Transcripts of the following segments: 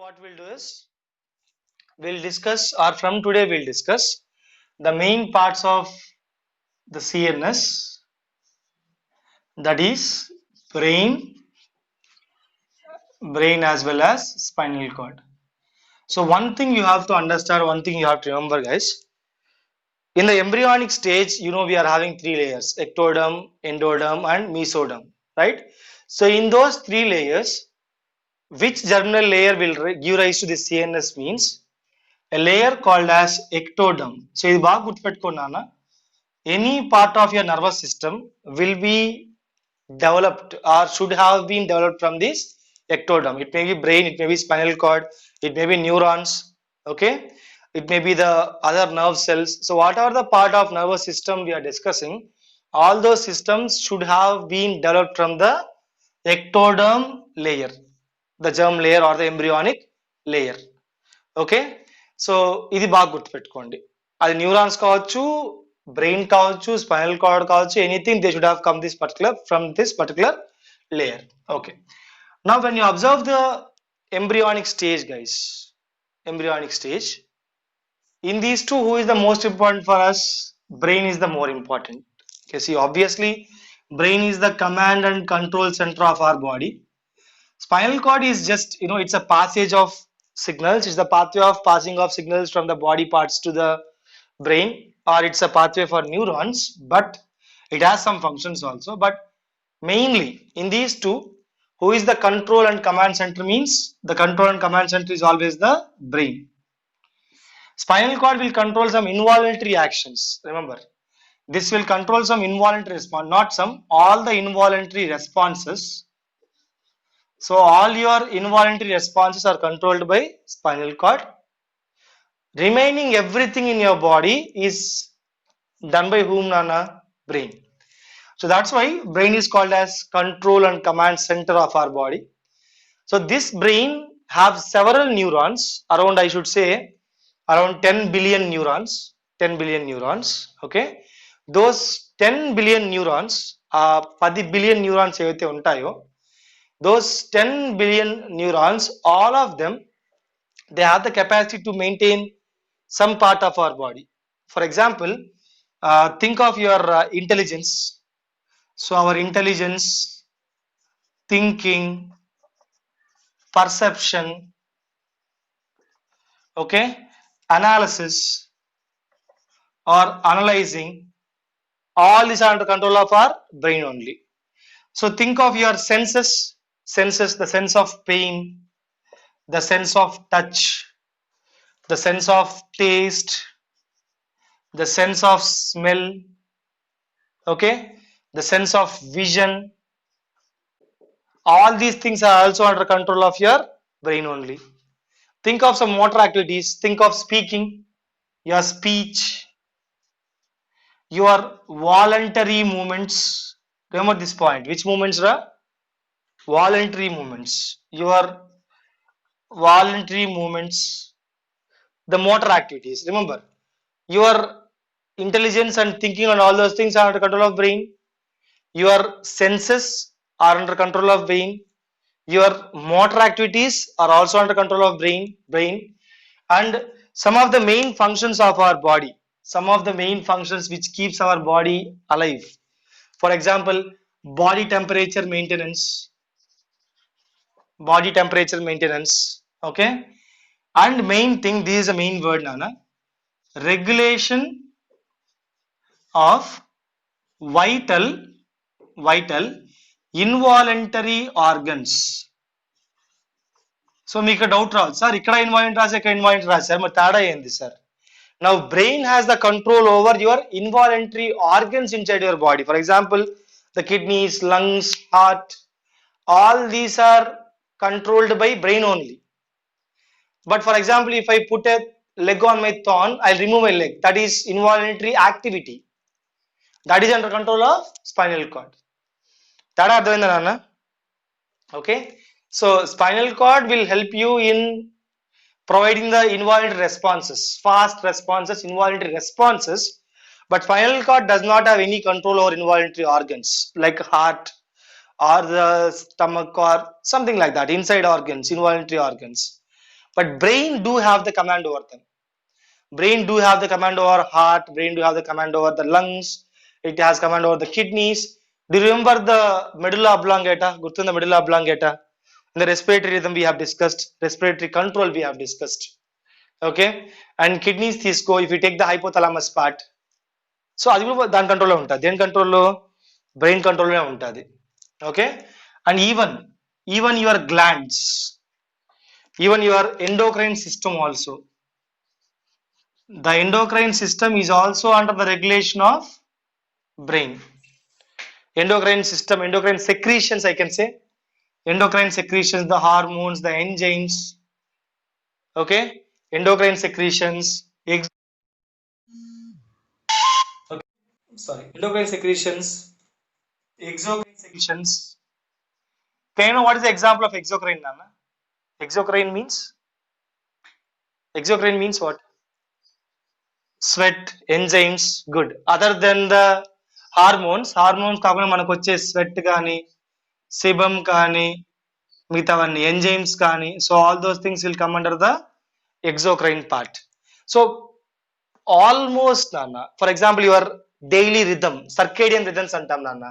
what we'll do is we'll discuss, or from today we'll discuss the main parts of the CNS, that is brain as well as spinal cord. So one thing you have to understand, one thing you have to remember, guys. In the embryonic stage, we are having three layers: ectoderm, endoderm, and mesoderm, right? So in those three layers, which germinal layer will give rise to the CNS means a layer called as ectoderm. So ఇది బాగా గుర్తుపెట్టుకున్నానా, any part of your nervous system will be developed or should have been developed from this ectoderm. It may be brain, it may be spinal cord, it may be neurons, okay, it may be the other nerve cells. So whatever the part of nervous system we are discussing, all those systems should have been developed from the ectoderm layer, the germ layer or the embryonic layer. Okay, so ఇది బాగా గుర్తుపెట్టుకోండి. అది neurons కావచ్చు, brain కావచ్చు, spinal cord కావచ్చు, anything they should have come this particular from this particular layer. Okay, now when you observe the embryonic stage, guys, embryonic stage, in these two, who is the most important for us? Brain is the more important. Okay, see, obviously brain is the command and control center of our body. Spinal cord is just, it's a passage of signals. It's the pathway of passing of signals from the body parts to the brain, or it's a pathway for neurons, but it has some functions also. But mainly in these two, who is the control and command center means the control and command center is always the brain. Spinal cord will control some involuntary actions. Remember, this will control some involuntary response, not some, all the involuntary responses. So all your involuntary responses are controlled by spinal cord. Remaining everything in your body is done by whom, Nana? Brain. So that's why brain is called as control and command center of our body. So this brain have several neurons, around, I should say, around 10 billion neurons. 10 billion neurons. Okay, those 10 billion neurons, 10 billion neurons ఏవైతే ఉంటాయో, those 10 billion neurons, all of them, they have the capacity to maintain some part of our body. For example, think of your intelligence. So our intelligence, thinking, perception, okay, analysis or analyzing, all these are under control of our brain only. So think of your senses, the sense of pain, the sense of touch, the sense of taste, the sense of smell, okay, the sense of vision. All these things are also under control of your brain only. Think of some motor activities. Think of speaking, your speech, your voluntary movements. Remember this point. Which movements are voluntary movements? Your voluntary movements, the motor activities. Remember, your intelligence and thinking and all those things are under control of brain. Your senses are under control of brain. Your motor activities are also under control of brain. And some of the main functions of our body, some of the main functions which keeps our body alive. For example, body temperature maintenance, okay, and main thing, this is a main word, Nana, regulation of vital involuntary organs. So మీకు doubt రాదు, sir ఇక్కడ ఇన్వాలెంట్ రాసి ఇక్కడ ఇన్వాలెంట్ రాసి sir, మరి తేడా ఏంది sir? Now brain has the control over your involuntary organs inside your body. For example, the kidneys, lungs, heart, all these are controlled by brain only. But for example, if I put a leg on my thorn, I'll remove my leg. That is involuntary activity. That is under control of spinal cord. తేడా అర్థమైందా నాన్న? Okay, so spinal cord will help you in providing the involuntary responses, fast responses, involuntary responses. But spinal cord does not have any control over involuntary organs like heart or the stomach or something like that, inside organs, involuntary organs. but brain do have the command over them. Brain do have the command over heart, brain do have the command over the lungs, it has command over the kidneys. Do you remember the medulla oblongata? Gurtunda medulla oblongata. In the respiratory rhythm we have discussed, respiratory control we have discussed. Okay, and kidneys తీసుకో, if you take the hypothalamus part, so అది కూడా దాని కంట్రోల్లో ఉంటుంది. దేని కంట్రోల్లో? Brain కంట్రోల్లోనే ఉంటుంది. Okay, and even your glands, even your endocrine system also, the endocrine system is also under the regulation of brain. Endocrine system, endocrine secretions, I can say, endocrine secretions, the hormones, the enzymes, okay, endocrine secretions, endocrine secretions, exocrine secretions. Can you know what is the example of exocrine, Nana? Exocrine means what? Sweat, enzymes, good. Other than the hormones కాకుండా మనకు వచ్చే sweat కానీ, sebum కానీ, మిగతావన్నీ enzymes కానీ, so all those things will come under the exocrine part. So almost, Nana, for example, your daily rhythm, circadian rhythms అంటాం నాన్న.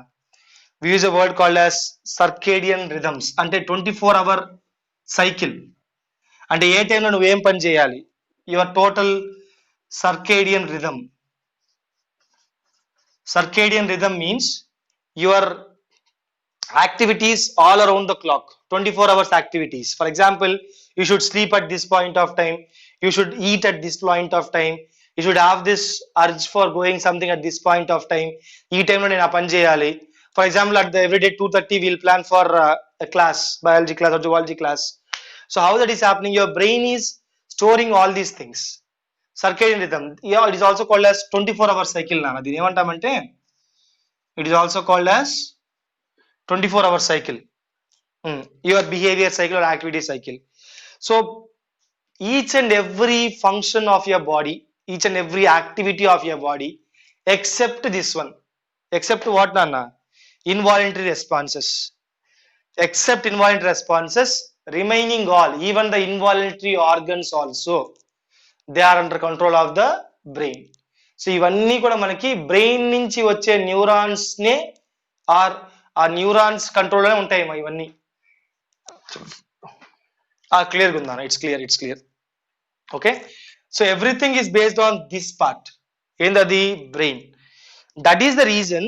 We use a word called as circadian rhythms, అంటే 24-hour cycle. అంటే ఏ టైంలో నువ్వు ఏం పని చేయాలి, your total circadian rhythm. Circadian rhythm means your activities all around the clock, 24 hours activities. For example, you should sleep at this point of time, you should eat at this point of time, you should have this urge for going something at this point of time. ఈ టైంలో నేను ఆ పని చేయాలి. For example, at the everyday 2:30 we'll plan for a class, biology class or zoology class. So how that is happening? Your brain is storing all these things. Circadian rhythm, yeah, it is also called as 24-hour cycle. Nana, దీని ఏమంటామంటే it is also called as 24-hour cycle, your behavior cycle or activity cycle. So each and every function of your body, each and every activity of your body, except this one, except what, Nana? Involuntary responses. Except involuntary responses, remaining all, even the involuntary organs also, they are under control of the brain. So ఇవన్నీ కూడా మనకి brain నుంచి వచ్చే neurons నే are ఆ neurons కంట్రోల్లోనే ఉంటాయి ఇవన్నీ. క్లియర్గా ఉందా? It's clear. Okay, so everything is based on this part. ఏందది? Brain. That is the reason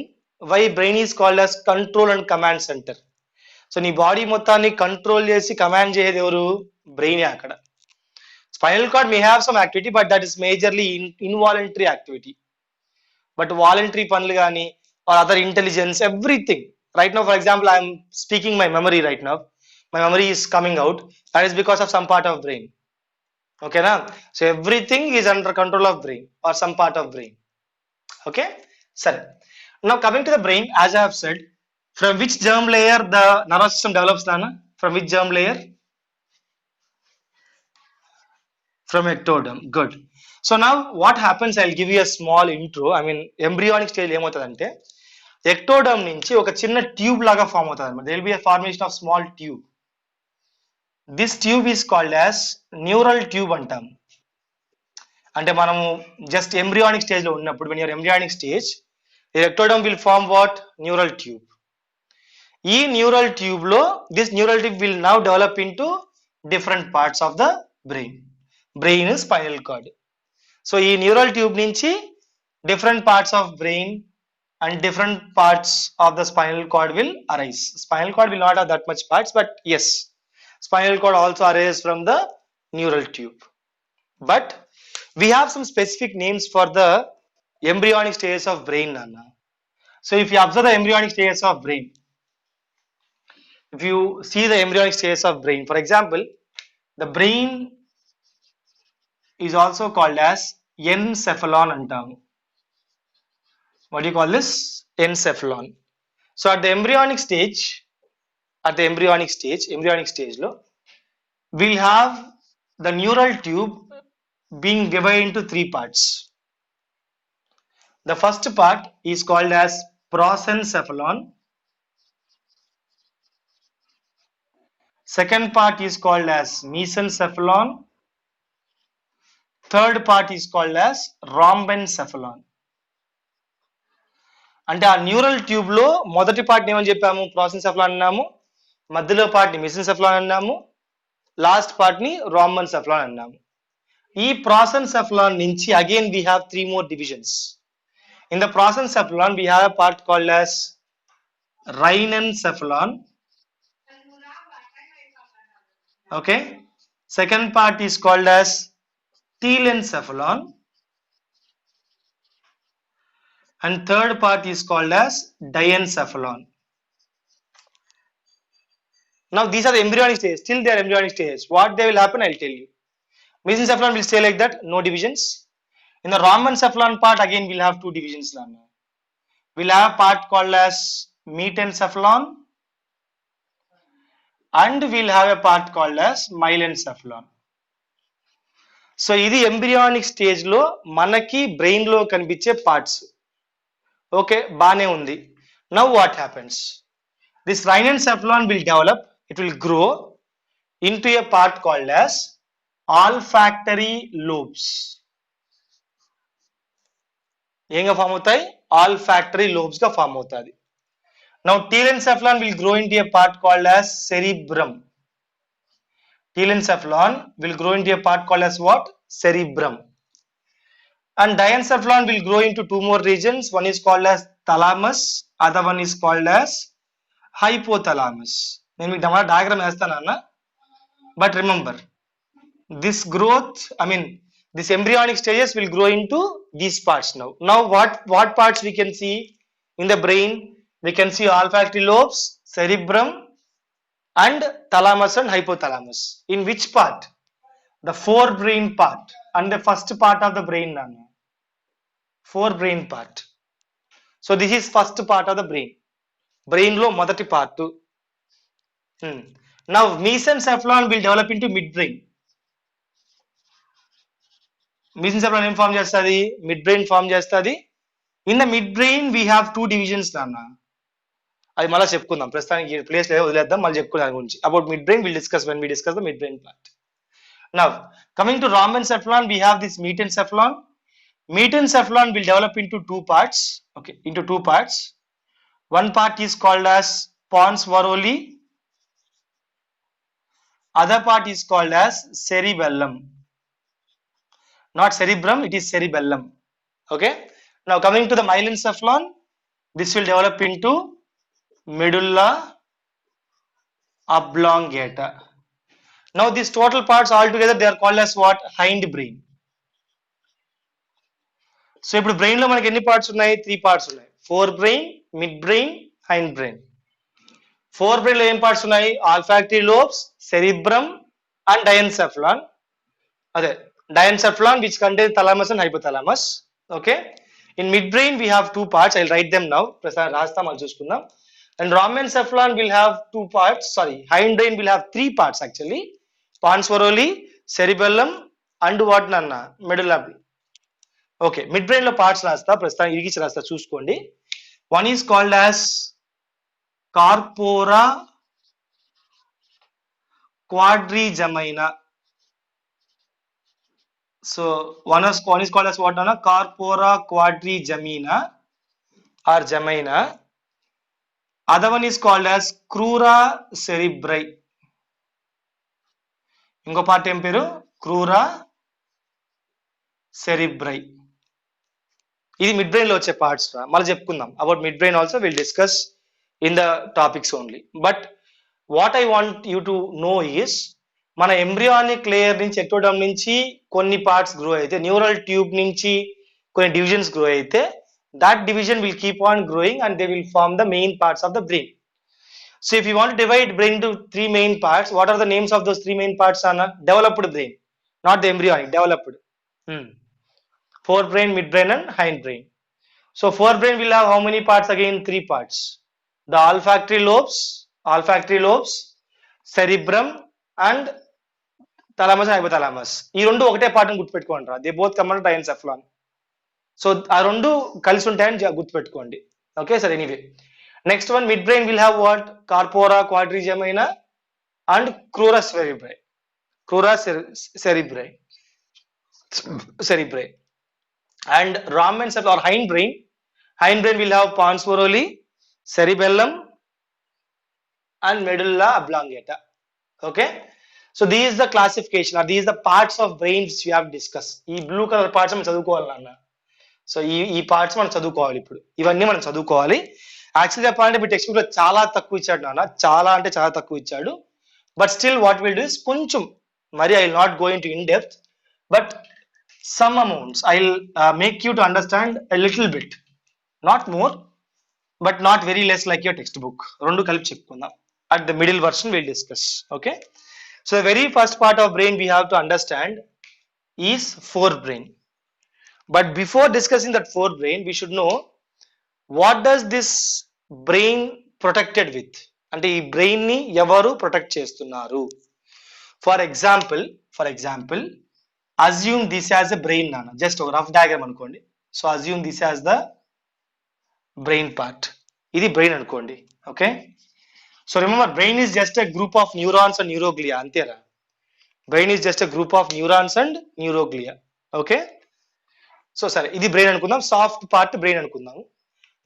why brain is called as control and command centre. సో నీ బాడీ మొత్తాన్ని కంట్రోల్ చేసి కమాండ్ చేసేది ఎవరు? బ్రెయినే. అక్కడ spinal cord may have some activity, but that is majorly involuntary activity. But voluntary panlu gaani or other intelligence, everything. Right now, for example, I am speaking my memory right now. My memory is coming out. That is because of some part of brain. Okay, na? So everything is under control of brain or some part of brain. Okay, sir. Now coming to the brain, as I have said, from which germ layer the nervous system develops, Nana? From which germ layer? From ectoderm. Good. So now what happens, I'll give you a small intro. I mean, embryonic stage ఏమవుతుందంటే ectoderm నుంచి ఒక చిన్న tube లాగా form అవుతుంది అన్నమాట. There will be a formation of small tube. This tube is called as neural tube అంటాం. అంటే మనము జస్ట్ embryonic stage లో ఉన్నప్పుడు, when you are embryonic stage, the ectoderm will form what? Neural tube. ఈ neural tube లో this neural tube will now develop into different parts of the brain. Brain is spinal cord. So ఈ neural tube నుంచి different parts of brain and different parts of the spinal cord will arise. Spinal cord will not have that much parts, but yes, spinal cord also arises from the neural tube. But we have some specific names for the embryonic stages of brain, Nana. So if you observe the embryonic stages of brain, if you see the embryonic stages of brain, for example, the brain is also called as encephalon antamu. What do you call this? Encephalon. So at the embryonic stage lo, we'll have the neural tube being divided into three parts. The first part is called as prosencephalon. second part is called as mesencephalon, third part is called as rhombencephalon. అంటే ఆ neural tube లో మొదటి part ఏమని చెప్పాము, ప్రోసెన్సెఫలాన్ అన్నాము, మధ్యలో part ని మెసెన్సెఫలాన్ అన్నాము, లాస్ట్ పార్ట్ ని రాంబెన్సెఫలాన్ అన్నాము. ఈ ప్రోసెన్సెఫలాన్ నుంచి again we have three more divisions. In the prosencephalon we have a part called as rhinencephalon. Okay, second part is called as telencephalon, and third part is called as diencephalon. Now these are the embryonic stages, still they are embryonic stages. What they will happen, I'll tell you. Mesencephalon will stay like that, no divisions. In the rhombencephalon part, again we'll have two divisions. We'll have a part called as metencephalon, and we'll have a part called as myelencephalon. So ఇది embryonic stage లో మనకి brain లో కనిపించే parts. Okay, బానే ఉంది. Now what happens, this rhinencephalon will develop, it will grow into a part called as olfactory lobes. ఏంగా form అవుతాయి, olfactory lobes గా ఫామ్ అవుతుంది. Now telencephalon will grow into a part called as cerebrum. Telencephalon will grow into a part called as what? Cerebrum. And diencephalon will grow into two more regions. One is called as thalamus, other one is called as hypothalamus. నేను మీకు diagram వేస్తాను అన్న, but remember this growth, this embryonic stages will grow into these parts. Now what parts we can see in the brain? We can see olfactory lobes, cerebrum, and thalamus and hypothalamus. In which part? The forebrain part and the first part of the brain. Forebrain part. So this is first part of the brain. Brain lo modati part. Now mesencephalon will develop into midbrain. Mesencephalon em form chestadi, midbrain form chestadi. In the midbrain we have two divisions nana. అది మళ్ళీ చెప్పుకుందాం, ప్రస్తుతానికి place లేదు, వదిలేద్దాం, మళ్ళీ చెప్పుకుందాం దాని గురించి. About mid brain will discuss when we discuss the midbrain part. Now coming to rhombencephalon, we have this metencephalon. Metencephalon will develop into two parts. Okay, into two parts. One part is called as pons varoli, other part is called as cerebellum. Not cerebrum, it is cerebellum. Okay, now coming to the myelencephalon, this will develop into medulla oblongata. Now these total parts all together they are called as what? Hindbrain. సో ఇప్పుడు brain లో మనకి ఎన్ని parts ఉన్నాయి? 3 parts ఉన్నాయి. Forebrain, midbrain, hindbrain. Forebrain లో ఏం parts ఉన్నాయి? Olfactory lobes, cerebrum and diencephalon. అదే diencephalon which contains thalamus and hypothalamus. Okay, in midbrain we have 2 parts. I will write them now. ప్రస్తుతం రాస్తాం, అది చూసుకుందాం. And rhombencephalon will have 2 parts. Sorry, hind brain will have 3 parts actually. Pons varoli, cerebellum, and what nanna? Medulla. Okay, mid brain lo parts rasta, ప్రస్తుతం ఇరిగిచి రాస్తా, చూసుకోండి. One is called as corpora quadrigemina. So one is called as what nanna? Corpora quadrigemina or gemina. Other one is called as crura cerebri. ఇంకో part ఏం పేరు? క్రూరా సెరిబ్రై. ఇది mid brain లో వచ్చే parts రా, మళ్ళీ చెప్పుకుందాం. About mid brain also will discuss in the topics only. But what I want you to know is, మన ఎంబ్రియానిక్ లేయర్ నుంచి, ఎక్టోడర్మ్ నుంచి కొన్ని పార్ట్స్ గ్రో అయితే, న్యూరల్ ట్యూబ్ నుంచి కొన్ని డివిజన్స్ గ్రో అయితే, that division will keep on growing and they will form the main parts of the brain. So if you want to divide brain into 3 main parts, what are the names of those 3 main parts? Anna? Developed brain, not the embryonic, developed. Forebrain, midbrain and hindbrain. So forebrain will have how many parts? Again 3 parts. The olfactory lobes, cerebrum and thalamus and hypothalamus. ఈ రెండు ఒకటే part అని గుర్తుపెట్టుకోండి రా. They both come under diencephalon. సో ఆ రెండు కలిసి ఉంటాయని గుర్తుపెట్టుకోండి. Okay sir, anyway next one midbrain will have what? Corpora quadrigemina, and crura cerebri. Crura cerebri. Cerebri. And Raman or hindbrain. Hindbrain will have pons moroli, cerebellum, and medulla oblongata. Okay. So these is the classification, or these are the parts of brain which we have discussed. ఈ blue colour parts మనం చదువుకోవాలి నాన్న. So ఈ parts మనం చదువుకోవాలి. ఇప్పుడు ఇవన్నీ మనం చదువుకోవాలి. యాక్చువల్లీ చెప్పాలంటే మీ టెక్స్ట్ బుక్ లో చాలా తక్కువ ఇచ్చాడు నాన్న, చాలా అంటే చాలా తక్కువ ఇచ్చాడు. But still what will do is కొంచెం, మరి I will not go in to in depth, but some amounts I will make you to understand a little bit, not more but not very less like your text book. రెండు కలిపి చెప్పుకుందాం. At the middle version we'll discuss. Okay, so the very first part of brain we have to understand is forebrain. But before discussing that forebrain, we should know what does this brain protected with, అంటే ఈ brain ని ఎవరు protect చేస్తున్నారు. For example assume this as a brain నాన్న, just ఒక rough diagram అనుకోండి. So assume this as the brain part, ఇది brain అనుకోండి. Okay, so remember, brain is just a group of neurons and neuroglia, antera. Brain is just a group of neurons and neuroglia. Okay, so sorry, idi brain anukundam, soft part brain anukundam.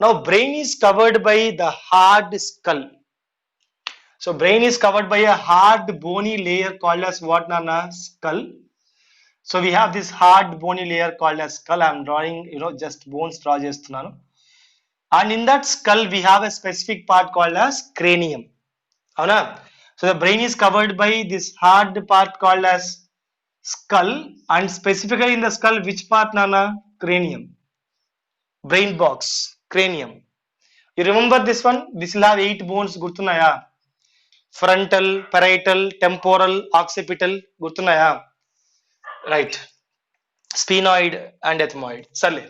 Now brain is covered by the hard skull. So brain is covered by a hard bony layer called as what nana? Skull. So we have this hard bony layer called as skull. I am drawing, just bones draw chestunnanu. And in that skull we have a specific part called as cranium. Avuna? So the brain is covered by this hard part called as skull, and specifically in the skull which part nana? Cranium. Brain box, cranium. You remember this one? This will have 8 bones, gurtunnaya? Frontal, parietal, temporal, occipital, gurtunnaya? Right. Sphenoid and ethmoid. Sarle.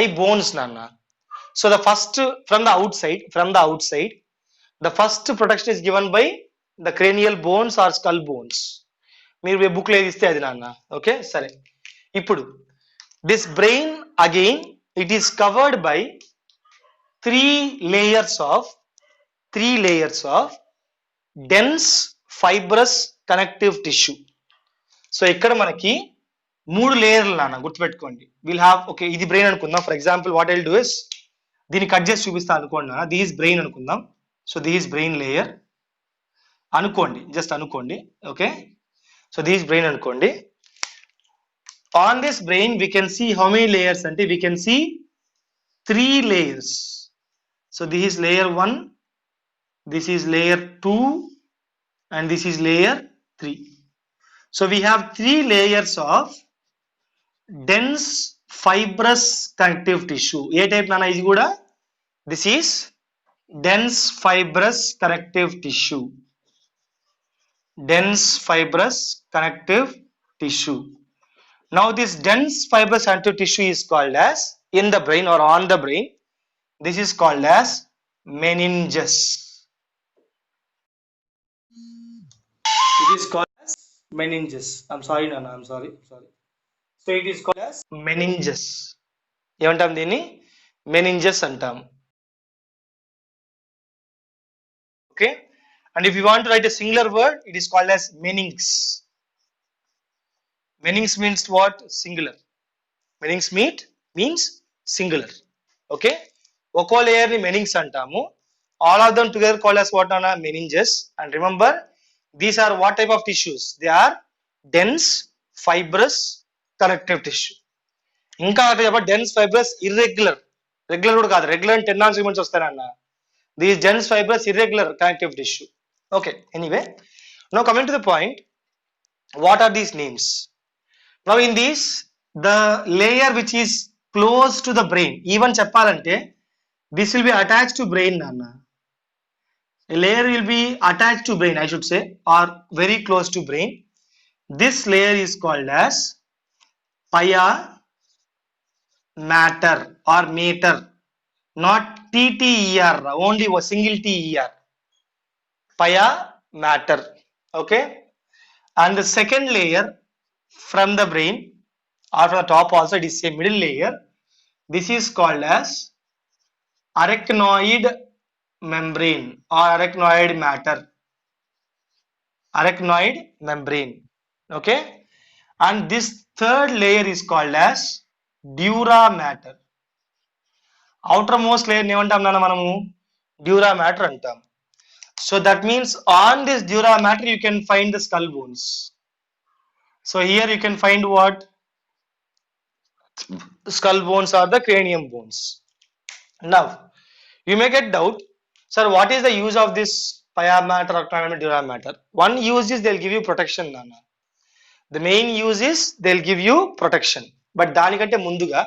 I bones nana. So the first, from the outside, the first protection is given by the cranial bones or skull bones. మీరు book లో ఇస్తే అది నాన్న. Okay, సరే. ఇప్పుడు this brain again it is covered by three layers of dense fibrous connective tissue. So ఇక్కడ మనకి 3 లేయర్లు నాన్న, గుర్తుపెట్టుకోండి. విల్ హ్యావ్, ఓకే ఇది బ్రెయిన్ అనుకుందాం. For example what I will do is, దీన్ని కట్ చేసి చూపిస్తా అనుకోండి నాన్న. దిస్ బ్రెయిన్ అనుకుందాం. సో దిస్ బ్రెయిన్ లేయర్ అనుకోండి, జస్ట్ అనుకోండి. ఓకే, సో దిస్ బ్రెయిన్ అనుకోండి. On this brain we can see how many layers అంటే we can see 3 layers. So this is layer 1, this is layer 2 and this is layer 3. So we have 3 layers of dense fibrous connective tissue. A type నాన్న ఇది కూడా? This is dense fibrous connective tissue. Dense fibrous connective tissue. Now this dense fibrous connective tissue is called as, in the brain or on the brain, this is called as meninges. It is called as meninges. I'm sorry Nana, I'm sorry. So it is called as meninges. ఏమంటాం దీన్ని? meninges అంటాం. Okay, and if you want to write a singular word, it is called as meninx. Meninx means what? Singular. Meninx means singular. Okay, ఒక్కో layer ni meninx అంటాము. All of them together called as what nana? Meninges. And remember, these are what type of tissues? They are dense fibrous connective tissue. ఇంకా చెప్పండి, dense fibrous irregular. Regular కూడా కాదు, regular అంటే 10 segments వస్తాయన్న. These dense fibrous irregular connective tissue. Okay, anyway, now coming to the point, what are these names? Now in these, the layer which is close to the brain, even cheppalante, this will be attached to brain nana. A layer will be attached to brain, I should say, or very close to brain. This layer is called as pia mater or mater, not TTER, only a single TER. Pia mater. Okay, and the second layer from the brain or from the top also, it is a middle layer. This is called as arachnoid membrane or arachnoid matter. arachnoid membrane. Okay, and this third layer is called as dura mater. outermost layer ఏమంటాం నాన్న మనము dura mater అంటాం. So that means on this dura mater you can find the skull bones. So here you can find what? Skull bones or the cranium bones. Now you may get doubt, sir, what is the use of this pia mater or dura mater? One use is they'll give you protection, nana. The main use is they'll give you protection. But danikante munduga,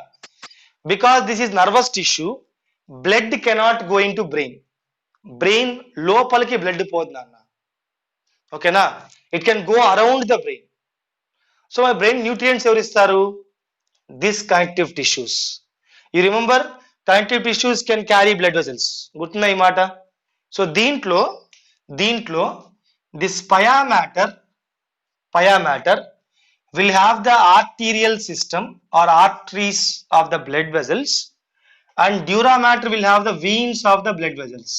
because this is nervous tissue, blood cannot go into brain. Brain lopaliki blood pod nana. Okay na? It can go around the brain. So my brain nutrients evaru istaru? This connective tissues. You remember, connective tissues can carry blood vessels. Gurtunda ee mata. So deentlo this pia mater will have the arterial system or arteries of the blood vessels, and dura mater will have the veins of the blood vessels.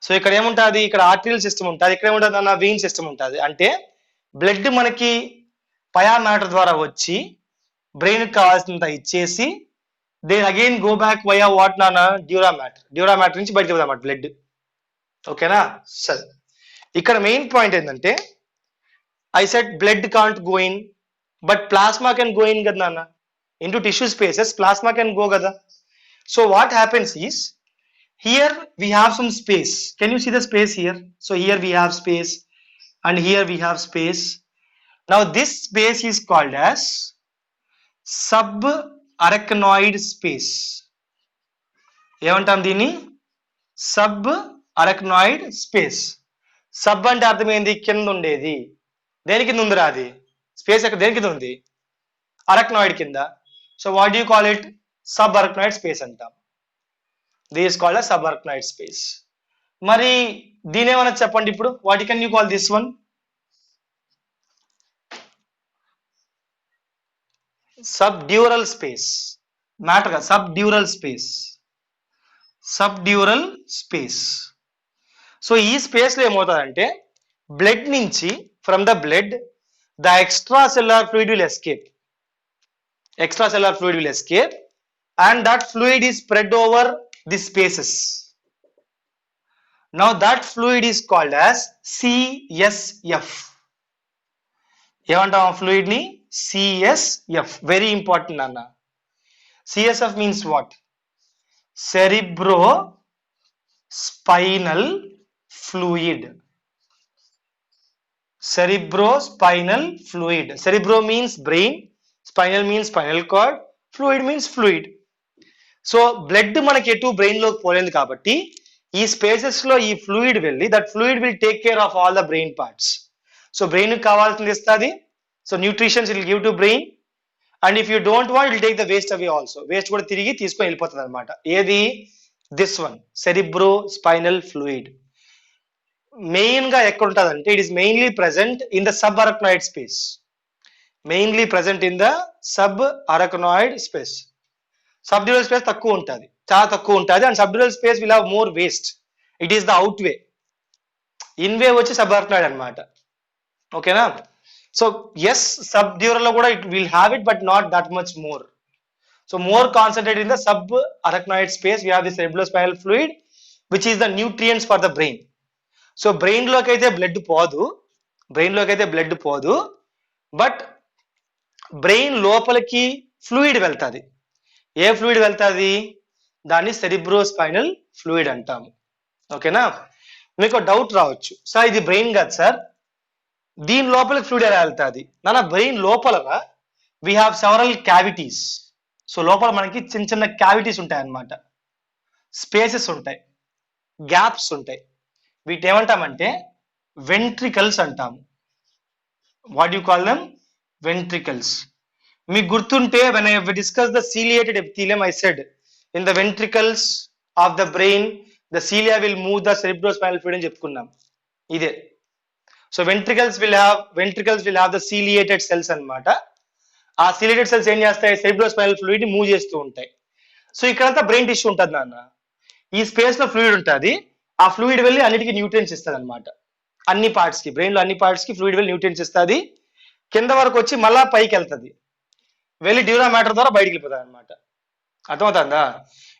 So ఇక్కడ ఏముంటుంది, ఇక్కడ arterial system ఉంటుంది, ఇక్కడ ఏముంటుంది అన్న vein system ఉంటుంది. అంటే blood మనకి పయా మ్యాటర్ ద్వారా వచ్చి బ్రెయిన్కి కావాల్సినంత ఇచ్చేసి then again go back via what నాన్న డ్యూరా మ్యాటర్ నుంచి బయటకు వెళ్దాం బ్లడ్. ఓకేనా? సరే, ఇక్కడ మెయిన్ పాయింట్ ఏంటంటే I said blood can't go in, but plasma can go in కదా నాన్న. Into tissue spaces plasma can go కదా. So what happens is, here we have some space. Can you see the space here? So here we have space and here we have space. Now this space is called as subarachnoid space. ఏమంటాం దీన్ని? subarachnoid space. Sub అంటే అర్థం ఏంది? కింద ఉండేది. దేని కింద ఉందిరా అది? స్పేస్ ఎక్కడ దేని కింద ఉంది? అరక్నాయిడ్ కింద. So what you call it? Subarachnoid space అంటాం. This called subarachnoid space. మరి దీని ఏమన్నా చెప్పండి ఇప్పుడు, what can you call this one? Subdural space. Matter కదా, సబ్డ్యూరల్ స్పేస్. సో ఈ స్పేస్ లో ఏమవుతుందంటే బ్లడ్ నుంచి, from the blood, the extracellular fluid will escape. And that fluid is spread over the spaces. Now that fluid is called as CSF. ఏమంటాం ఆ fluid ని? CSF. Very important Anna. CSF means what? Cerebrospinal fluid. Cerebrospinal fluid. Cerebro means brain, spinal means spinal cord, fluid means fluid. So blood మనకి ఎటు brain లోకి పోలేదు కాబట్టి ఈ spaces లో ఈ ఫ్లూయిడ్ వెళ్ళి that fluid will take care of all the brain parts. So brain కి కావాల్సింది ఇస్తుంది. So nutritions will give to brain, and if you don't want will take the waste away also. Waste కూడా తిరిగి తీసుకొని వెళ్ళిపోతుంది అనమాట. ఏది? This one, cerebrospinal fluid. Main గా ఎక్కడ ఉంటుంది అంటే it is mainly present in the subarachnoid space. Subdural space తక్కువ ఉంటుంది, చాలా తక్కువ ఉంటుంది. And subdural space will have more waste. It is the out way. In way వచ్చి సబ్ అరక్నాయిడ్ అనమాట. ఓకేనా? సో ఎస్, సబ్డ్యూరల్ లో కూడా it will have it, but not that much more. So more concentrated in the subarachnoid space we have the cerebrospinal fluid which is the nutrients for the brain. So brain లోకి అయితే blood పోదు, but brain లోపలికి fluid వెళ్తుంది. ఏ fluid వెళ్తుంది? దాన్ని cerebrospinal fluid అంటాము. ఓకేనా? మీకు డౌట్ రావచ్చు, సార్ ఇది బ్రెయిన్ కాదు సార్, దీని లోపలికి ఫ్లూయిడ్ ఎలా వెళ్తుంది? నాన్న బ్రెయిన్ లోపల we have several cavities. So లోపల మనకి చిన్న చిన్న క్యావిటీస్ ఉంటాయి అన్నమాట, స్పేసెస్ ఉంటాయి, గ్యాప్స్ ఉంటాయి. వీటి ఏమంటామంటే వెంట్రికల్స్ అంటాము. What you call them? Ventricles. మీకు గుర్తుంటే when I discussed the ciliated epithelium, I said in the ventricles of the brain the cilia will move the cerebrospinal fluid అని చెప్పుకున్నాం. ఇదే. So ventricles will have the ciliated cells అన్నమాట. ఆ ciliated cells ఏం చేస్తాయి? cerebrospinal fluid ని move చేస్తూ ఉంటాయి. సో ఇక్కడంతా బ్రెయిన్ టిష్యూ ఉంటుంది నాన్న. ఈ స్పేస్ లో ఫ్లూయిడ్ ఉంటుంది. ఆ ఫ్లూయిడ్ వెళ్ళి అన్నిటికీ న్యూట్రియంట్స్ ఇస్తుంది అనమాట. అన్ని పార్ట్స్ కి, బ్రెయిన్ లో అన్ని పార్ట్స్ కి ఫ్లూయిడ్ వెళ్ళి న్యూట్రియన్స్ ఇస్తుంది, కింద వరకు వచ్చి మళ్ళా పైకి వెళ్తుంది, వెళ్ళి డ్యూరా మ్యాటర్ ద్వారా బయటికి వెళ్ళిపోతుంది అనమాట. అర్థమవుతుందా?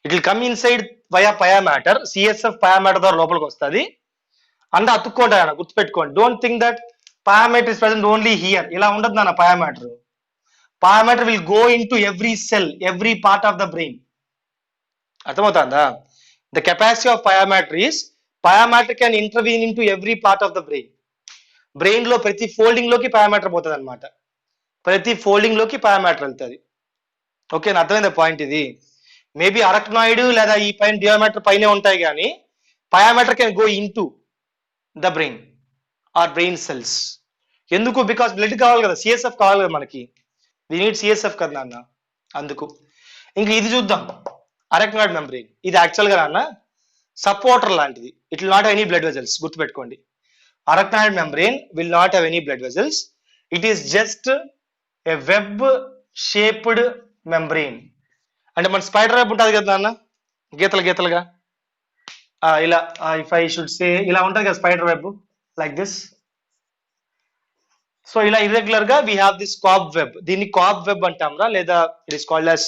It will come inside via pia matter, CSF pia matter ద్వారా లోపలికి వస్తుంది, అంటే అతుక్కుంటాయి అన్న, గుర్తుపెట్టుకోండి. Don't think that pia matter is present only here, ఇలా ఉండదు నాన్న. Pia matter will go in to every cell, every part of the brain. అర్థమవుతుందా? The capacity of pia matter can intervene into every part of the brain. Brain లో ప్రతి folding లోకి pia matter పోతుంది అనమాట, ప్రతి folding లోకి pia matter వెళ్తుంది. Okay, అర్థమైందా పాయింట్ ఇది? మేబీ అరక్నాయిడ్ లేదా ఈ పైన డియోమెటర్ పైనే ఉంటాయి, కానీ pia mater can go in to the brain or brain cells. ఎందుకు? బికాస్ బ్లడ్ కావాలి కదా, సిఎస్ఎఫ్ కావాలి కదా మనకి, వి నీడ్ సిఎస్ఎఫ్ కదా నాన్న, అందుకు. ఇంకా ఇది చూద్దాం, అరక్నాయిడ్ మెంబ్రెయిన్. ఇది యాక్చువల్ గా నాన్న సపోర్టర్ లాంటిది, it will not have any blood vessels. గుర్తుపెట్టుకోండి, arachnoid membrane will not have any blood vessels. It is just a web shaped membrane. అంటే మన స్పైడర్ వెబ్ ఉంటుంది కదా నాన్న, గీతలు గీతలుగా ఇలా, ఇఫ్ ఐ షుడ్ సే ఇలా ఉంటుంది కదా spider web, like this. So ఇలా ఇర్రెగ్యులర్ గా we have this cob web, దీన్ని కాబ్ వెబ్ అంటాంరా, లేదా it is called as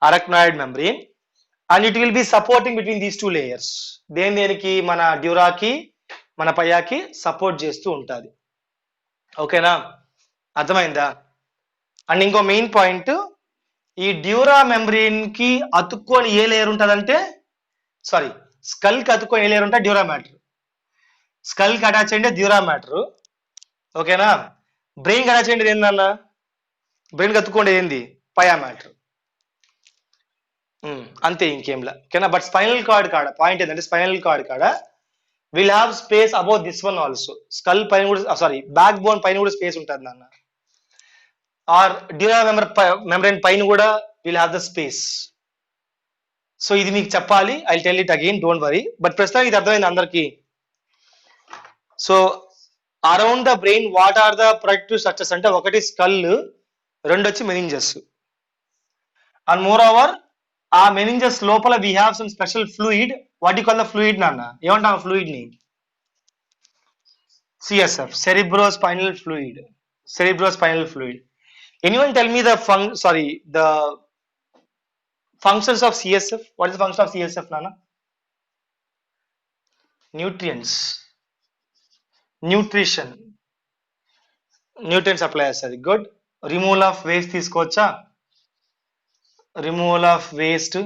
arachnoid membrane, and it will be supporting between these two layers. దేనికి? మన డ్యూరాకి, మన పయాకి సపోర్ట్ చేస్తూ ఉంటుంది. ఓకేనా, అర్థమైందా? అండ్ ఇంకో మెయిన్ పాయింట్, ఈ డ్యూరా మెంబ్రెయిన్ కి అతుక్కొని ఏ లేయర్ ఉంటుందంటే, సారీ, స్కల్ కి అతుక్కొని ఏ లేయర్ ఉంటే డ్యూరా మ్యాటర్, స్కల్ కి అటాచ్ అయ్యింటే డ్యూరా మ్యాటర్. ఓకేనా, బ్రెయిన్ కి అటాచ్ అయ్యింది ఏందన్నా, బ్రెయిన్ కి అతుక్కోండి ఏంది, పయా మ్యాటర్. అంతే, ఇంకేంలా. ఓకేనా, బట్ స్పైనల్ కార్డ్ కాడ పాయింట్ ఏంటంటే, స్పైనల్ కార్డ్ కాడ will have space above this one also. Skull పైన కూడా, సారీ, బ్యాక్ బోన్ పైన కూడా స్పేస్ ఉంటుంది నాన్న, ఆర్ డ్యూరా మెంబ్రెయిన్ పైన కూడా will have the space. So ఇది మీకు చెప్పాలి, I tell it again, don't worry. But ప్రస్తుతానికి ఇది అర్థమైంది అందరికి. So around the brain what are the productive structures అంటే, ఒకటి స్కల్, రెండు వచ్చి మెనింజస్, అండ్ మోర్ ఓవర్ ఆ మెనింజస్ లోపల we have some special fluid. What you call the fluid నాన్న? ఏమంటాం ఫ్లూయిడ్ ని? CSF, cerebrospinal fluid. Cerebrospinal fluid. Anyone tell me the functions of CSF? What is the function of CSF, Nana? Nutrients, nutrition, nutrient supply asadi. Good. Removal of waste తీసుకోవచ్చా? Removal of waste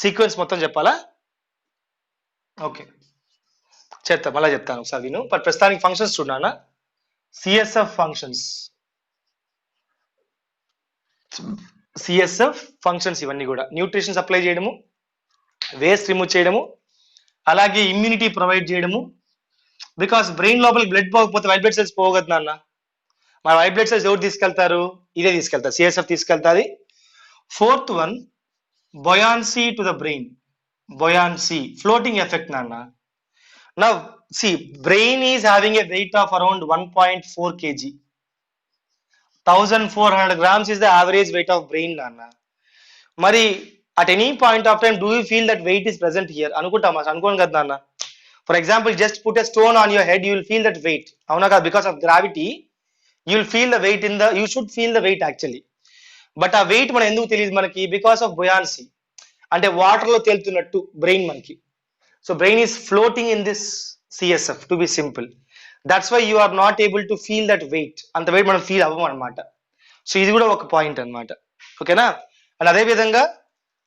sequence మొత్తం చెప్పాలా? Okay, చెప్తా, మళ్ళీ చెప్తాను ఒకసారి విను. But ప్రస్తుతానికి functions చూడనా, సిఎస్ఎఫ్ ఫంక్షన్స్, సిఎస్ఎఫ్ ఫంక్షన్స్ ఇవన్నీ కూడా న్యూట్రిషన్ సప్లై చేయడము, వేస్ట్ రిమూవ్ చేయడము, అలాగే ఇమ్యూనిటీ ప్రొవైడ్ చేయడము. బికాస్ బ్రెయిన్ లోపలికి బ్లడ్ పోకపోతే వైట్ బ్లడ్ సెల్స్ పోగదు నాన్న, మన వైట్ బ్లడ్ సెల్స్ ఎవరు తీసుకెళ్తారు? ఇదే తీసుకెళ్తారు, సిఎస్ఎఫ్ తీసుకెళ్తాది. Fourth one, buoyancy to the brain. Buoyancy, floating effect నాన్న. Now see, brain is having a weight of around 1.4 kg. 1400 grams is the average weight of brain nana. Mari at any point of time, do you feel that weight is present here? Anukunta anukoను కదా నాన్న. For example, just put a stone on your head, you will feel that weight. అవునా కదా? Because of gravity, you will feel the weight you should feel the weight actually. But ఆ weight మనం ఎందుకు తెలియదు మనకి? Because of buoyancy. అంటే water లో తేలుతున్నట్టు brain మనకి. So brain is floating in this CSF, to be simple. That's why you are not able to feel that weight. అంత weight మనం ఫీల్ అవ్వం అనమాట. సో ఇది కూడా ఒక పాయింట్ అనమాట. ఓకేనా? అండ్ అదే విధంగా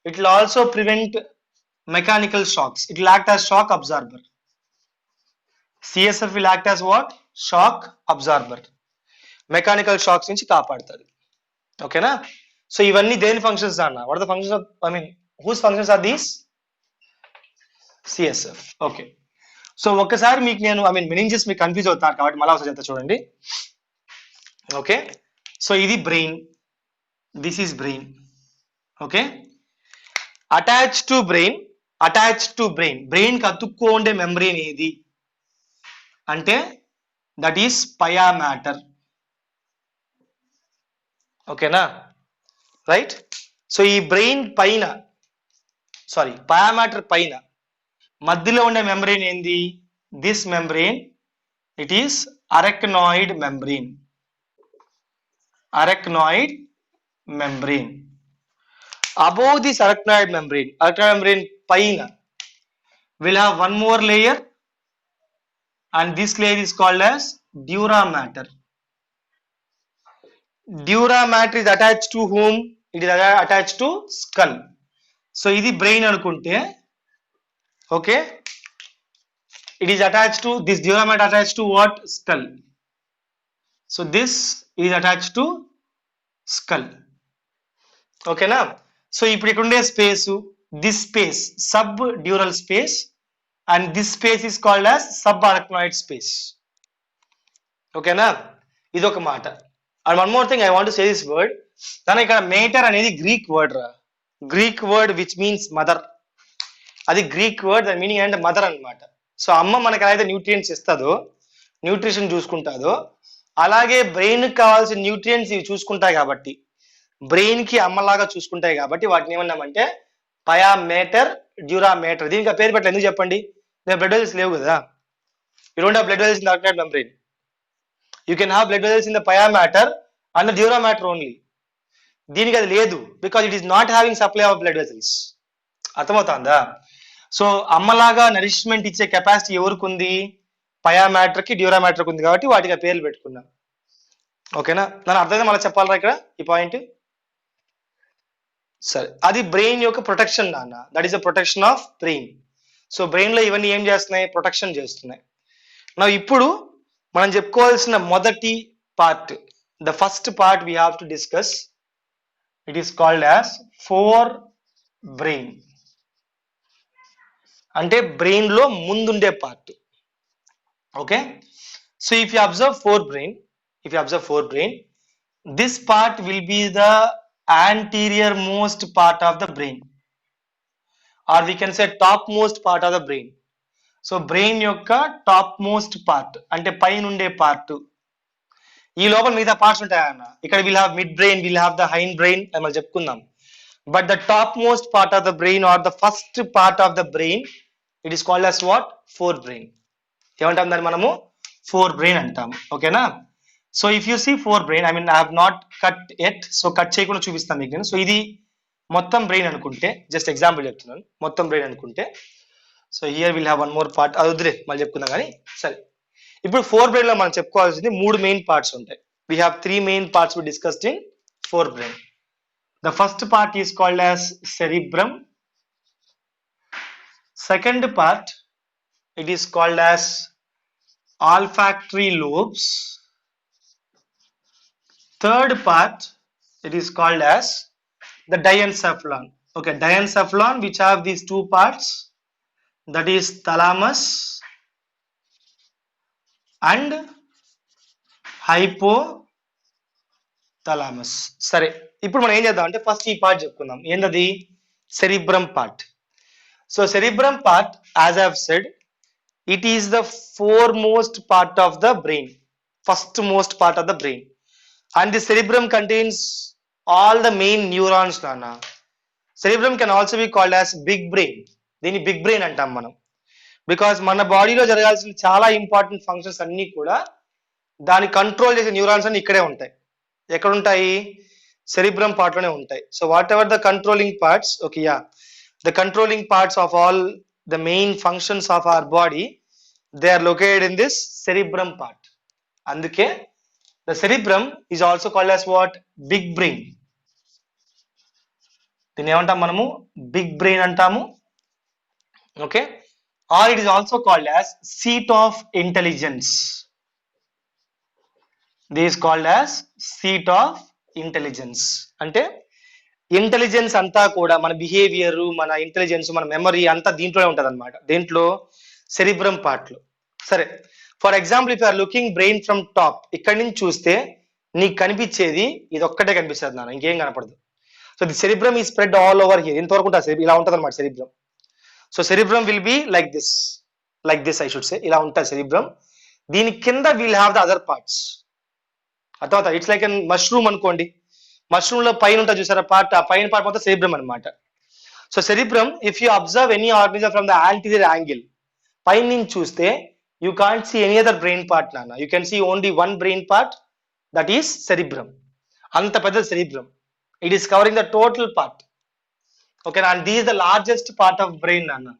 it will also prevent mechanical shocks. It will act as shock absorber. CSF will act as what? Shock absorber. Mechanical shocks నుంచి కాపాడుతుంది. ఓకేనా? సో ఇవన్నీ దేని ఫంక్షన్స్ అన్న? What are the functions of, I mean, whose functions are these? CSF. Okay, so ఒక్కసారి మీకు నేను meninges మీకు కన్ఫ్యూజ్ అవుతారు కాబట్టి మళ్ళీ ఒకసారి చెప్తా చూడండి. ఓకే, సో ఇది brain, this is brain. Okay, attach to brain, brain కి అతుక్కో ఉండే మెంబ్రెయిన్ ఏది అంటే దట్ ఈస్ పయా మ్యాటర్. ఓకేనా, రైట్. సో ఈ బ్రెయిన్ పైన, సారీ, పయా మ్యాటర్ పైన మధ్యలో ఉండే మెంబ్రెయిన్ ఏంది? this membrane, it is arachnoid membrane. Arachnoid membrane. Above this arachnoid membrane paina will have one more layer, and this layer is called as dura mater. Dura mater is attached to whom? It is attached to skull. So ఇది brain అనుకుంటే, okay, it is attached to this dura mater, attached to what? Skull. So this is attached to skull. Okay na? So ఇప్పుడు ఇక్కడ ఉండే space, this space subdural space, and this space is called as subarachnoid space. Okay na? ఇది ఒక మాట. And one more thing I want to say this word. దాని ఇక్కడ matter అనేది Greek word రా. Greek word which means mother. అది Greek word, దాని meaning అంటే మదర్ అన్నమాట. సో అమ్మ మనకి ఏదైతే న్యూట్రియంట్స్ ఇస్తుందో, న్యూట్రిషన్ చూసుకుంటుందో, అలాగే బ్రెయిన్ కి కావాల్సిన న్యూట్రియంట్స్ ఇవి చూసుకుంటాయి కాబట్టి, బ్రెయిన్ కి అమ్మలాగా చూసుకుంటాయి కాబట్టి వాటిని ఏమన్నామంటే పయామేటర్, డ్యూరామేటర్. దీనికి ఆ పేరు పెట్టలేదు, ఎందుకు చెప్పండి? నేను బ్లడ్ వెజల్స్ లేవు కదా. You don't have blood vessels in the artery membrane. You can have blood vessels in the pia matter and the dura mater only. దీనికి అది లేదు, because it is not having supply of blood vessels. అర్థమవుతుందా? So అమ్మలాగా nourishment ఇచ్చే capacity ఎవరికి ఉంది? పయా matter కి, dura matter ఉంది కాబట్టి వాటికి పేర్లు పెట్టుకున్నాం. ఓకేనా? నన్ను అర్థమైతే మళ్ళీ చెప్పాలరా ఇక్కడ ఈ పాయింట్. సరే, అది బ్రెయిన్ యొక్క ప్రొటెక్షన్ నాన్న. That is the protection of brain. So brain లో ఇవన్నీ ఏం చేస్తున్నాయి? ప్రొటెక్షన్ చేస్తున్నాయి. నా ఇప్పుడు మనం చెప్పుకోవాల్సిన మొదటి part, the first part we have to discuss, it is called as four brain. అంటే బ్రెయిన్ లో ముందుండే part. Okay, so if you observe four brain, this part will be the anterior most part of the brain, or we can say top most part of the brain. So brain యొక్క top most part అంటే పైన ఉండే part. ఈ లోపల మిగతా parts ఉంటాయన్న. ఇక్కడ will have midbrain, will have the hindbrain అని మనం చెప్పుకుందాం. But the topmost part of the brain, or the first part of the brain, it is called as what? Forebrain. ఏమంటాం దాన్ని మనము? Forebrain అంటాము. ఓకేనా? So if you see forebrain, I mean I have not cut it, so cut చేయకుండా చూపిస్తాను మీకు నేను. So ఇది మొత్తం బ్రెయిన్ అనుకుంటే, జస్ట్ ఎగ్జాంపుల్ చెప్తున్నాను, మొత్తం బ్రెయిన్ అనుకుంటే, so here will have one more part. అది వద్దులే, మళ్ళీ చెప్పుకుందాం. కానీ సరే, ఇప్పుడు ఫోర్ బ్రెయిన్ లో మనం చెప్పుకోవాల్సింది మూడు మెయిన్ పార్ట్స్ ఉంటాయి. We have three main parts we discussed in forebrain. The first part is called as cerebrum. Second part, it is called as olfactory lobes. Third part, it is called as the diencephalon. Okay, diencephalon, which have these two parts, that is thalamus and hypothalamus. సరే, ఇప్పుడు మనం ఏం చేద్దాం అంటే first ఈ part చెప్పుకుందాం. ఏంటది? Cerebrum part. So cerebrum part, as I have said, it is the foremost part of the brain, first most part of the brain, and the cerebrum contains all the main neurons. Nana, cerebrum can also be called as big brain. దీన్ని big brain అంటాం మనం, because మన బాడీలో జరగాల్సిన చాలా important functions అన్ని కూడా దాన్ని కంట్రోల్ చేసే న్యూరాన్స్ అన్ని ఇక్కడే ఉంటాయి. ఎక్కడ ఉంటాయి? సెరిబ్రమ్ పార్ట్ లోనే ఉంటాయి. So whatever the controlling parts, okay, ya, the controlling parts of all the main functions of our body, they are located in this cerebrum part. అందుకే the cerebrum is also called as what? Big brain. దీన్ని ఏమంటాం మనము? Big brain అంటాము. Okay, or it is also called as seat of intelligence. This is called as seat of intelligence. అంటే intelligence అంతా కూడా, మన behaviour, మన ఇంటెలిజెన్స్, మన మెమరీ అంతా దీంట్లోనే ఉంటుంది అనమాట. దేంట్లో? సెరిబ్రమ్ పార్ట్ లో. సరే, for example, if are looking brain from top, ఇక్కడి నుంచి చూస్తే నీకు కనిపించేది ఇది ఒక్కటే కనిపిస్తుంది నాన్న, ఇంకేం కనపడదు. సో ది సెరిబ్రమ్ ఈ స్ప్రెడ్ ఆల్ ఓవర్ హియర్. ఇంతవరకు ఉంటుంది, ఇలా ఉంటుంది అనమాట cerebrum. So cerebrum will be like this I should say, ఇలా ఉంటుంది సెరిబ్రమ్. దీని కింద will have the other parts. అర్థమవుతా? ఇట్స్ లైక్ ఎన్ మష్రూమ్ అనుకోండి. మష్రూమ్ లో పైన ఉంటుంది చూసారా పార్ట్, ఆ పైన పార్ట్ మొత్తం సెరిబ్రమ్ అనమాట. So cerebrum, if you observe any organism from the anterior angle, పైన నుంచి చూస్తే you can't see any other brain part, Nana. You can see only one brain part, that is cerebrum. Anta pedda cerebrum. It is covering the total part. Okay, and this is the largest part of brain, Nana.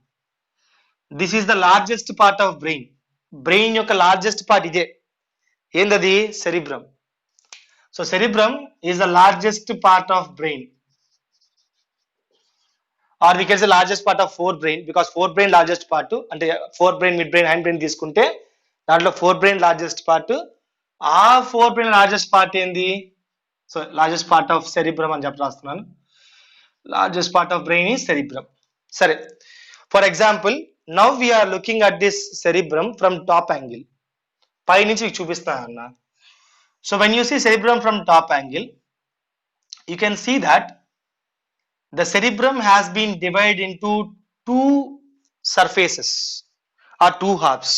This is the largest part of brain. Brain యొక్క largest part ఇదే. ఏందది? Cerebrum. So cerebrum is the largest part of brain. Or we can say largest part of forebrain, because forebrain largest part అంటే forebrain, midbrain, hindbrain తీసుకుంటే దాంట్లో forebrain largest part. ఆ forebrain largest part ఏంది? So largest part of cerebrum అని చెప్పి రాస్తున్నాను. Largest part of brain is cerebrum. సరే, for example, now we are looking at this cerebrum from top angle. పై నుంచి చూపిస్తాను అన్న. So when you see cerebrum from top angle, you can see that the cerebrum has been divided into two surfaces or two halves.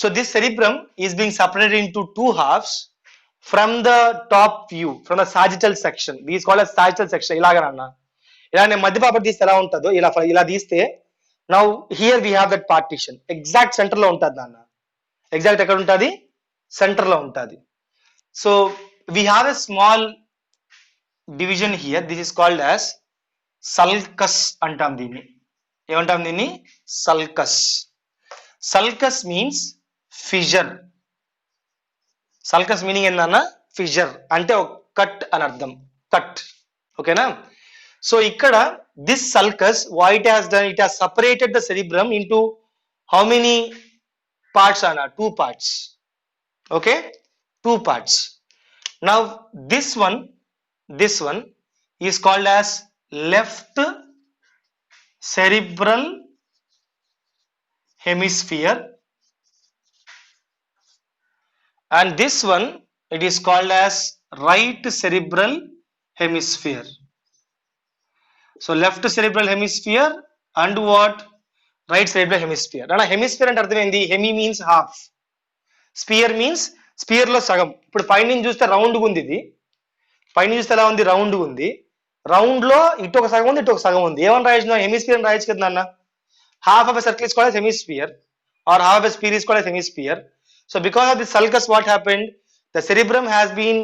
So this cerebrum is being separated into two halves from the top view, from the sagittal section. This is called as sagittal section. ఇలాగనన్నా, ఇలా నేను మధ్య పాప తీస్తే ఎలా ఉంటుందో ఇలా తీస్తే, now here we have that partition. Exact center లో ఉంటుంది నాన్న. ఎగ్జాక్ట్ ఎక్కడ ఉంటుంది? సెంటర్ లో ఉంటుంది. So we have a small division here. This is called as sulcus అంటాం దీన్ని. ఏమంటాం దీన్ని? sulcus. Sulcus means fissure. Sulcus meaning ఏందన్నా? fissure అంటే ఒక కట్ అని అర్థం. కట్. ఓకేనా? సో ఇక్కడ this sulcus, what it has done, it has separated the cerebrum into how many parts are? Two parts. Okay, two parts. Now this one is called as left cerebral hemisphere, and this one it is called as right cerebral hemisphere. So left cerebral hemisphere and what? Right cerebral hemisphere. Now hemisphere అంటే అర్థం ఏంది? hemi means half, sphere means sphere లో సగం. ఇప్పుడు పైన చూస్తే round ఉంది, ఇది పైన చూస్తే ఎలా ఉంది? రౌండ్ ఉంది. రౌండ్ లో ఇటు ఒక సగం ఉంది, ఇటు ఒక సగం ఉంది. ఏమని రాయొచ్చు? హెమిస్ఫియర్ అని రాయొచ్చు కదా నాన్న. Half of a circle is called as hemisphere, or half of a sphere is called as hemisphere. So because of the sulcus, what happened? The cerebrum has been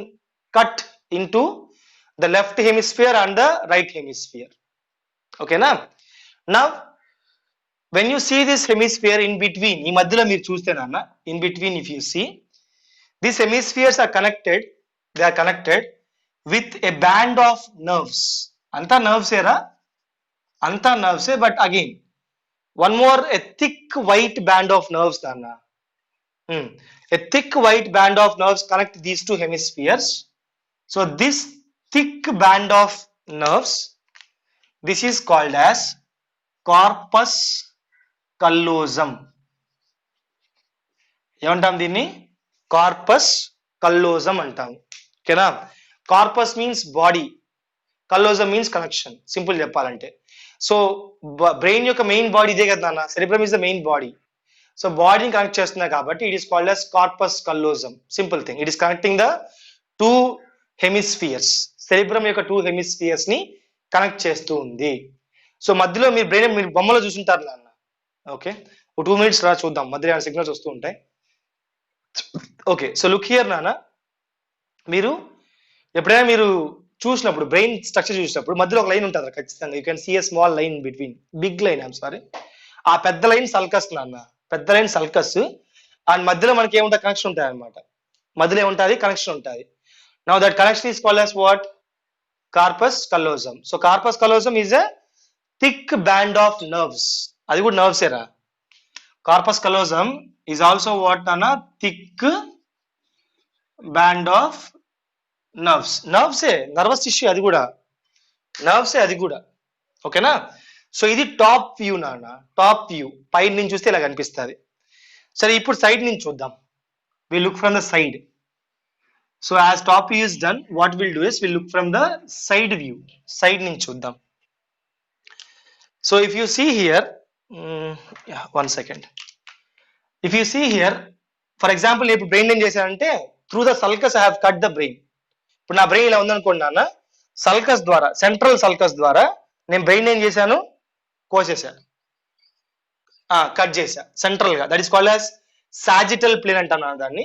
cut into the left hemisphere and the right hemisphere. Okay na? Now when you see this hemisphere in between, ఈ మధ్యలో మీరు చూస్తే నాన్న, in between if you see, these hemispheres are connected, they are connected with a band of nerves. Anta nerves era, anta nerves, but again one more, a thick white band of nerves danna. A thick white band of nerves connect these two hemispheres. So this thick band of nerves, this is called as corpus callosum. ఏమంటాం దీన్ని? Corpus callosum అంటాం. ఓకేనా? Corpus means body, callosum means connection. Simple చెప్పాలంటే, so brain యొక్క main body ఇదే కదా నాన్న. Cerebrum is the main body. So బాడీని కనెక్ట్ చేస్తున్నాయి కాబట్టి it is called as corpus callosum. Simple thing, it is connecting the two hemispheres. Cerebrum యొక్క two hemispheres ని కనెక్ట్ చేస్తూ ఉంది. సో మధ్యలో మీరు బ్రెయిన్, మీరు బొమ్మలో చూసుంటారు నాన్న. ఓకే, ఒక 2 minutes రా చూద్దాం, మధ్యలో సిగ్నల్స్ వస్తూ ఉంటాయి. ఓకే, సో లుక్ హియర్ నాన్న. మీరు ఎప్పుడైనా మీరు చూసినప్పుడు, బ్రెయిన్ స్ట్రక్చర్ చూసినప్పుడు మధ్యలో ఒక లైన్ ఉంటుంది ఖచ్చితంగా. You can see a small line between, big line, I'm sorry. ఆ పెద్ద లైన్ సల్కస్ నాన్న, పెద్ద లైన్ సల్కస్. అండ్ మధ్యలో మనకి ఏముంటుంది? కనెక్షన్ ఉంటుంది అనమాట. మధ్యలో ఏముంటుంది? కనెక్షన్ ఉంటుంది. Now that connection is called as what? Corpus callosum. So corpus callosum is a thick band of nerves. అది కూడా నర్వ్స్ ఏరా. Corpus callosum is also what అన్న? Thick band of nerves. నర్వ్సే, నర్వస్ టిష్యూ అది కూడా, నర్వ్సే అది కూడా. ఓకేనా? సో ఇది టాప్ వ్యూ నాన్న, టాప్ వ్యూ. పై నుంచి చూస్తే ఇలా కనిపిస్తుంది. సరే, ఇప్పుడు సైడ్ నుంచి చూద్దాం. We look from the side. So as top view is done, what will do is will look from the side view. Side నుంచి చూద్దాం. So if you see here, 1 second. If you see here, for example ఇప్పుడు brain ఏం చేశానంటే, through the sulcus I have cut the brain. ఇప్పుడు నా brain ఇలా ఉందనుకోండి నాన్న, సల్కస్ ద్వారా, సెంట్రల్ సల్కస్ ద్వారా నేను బ్రెయిన్ ఏం చేశాను? కోసేసా, కట్ చేశా సెంట్రల్ గా. That is called as sagittal plane అంటాం దాన్ని.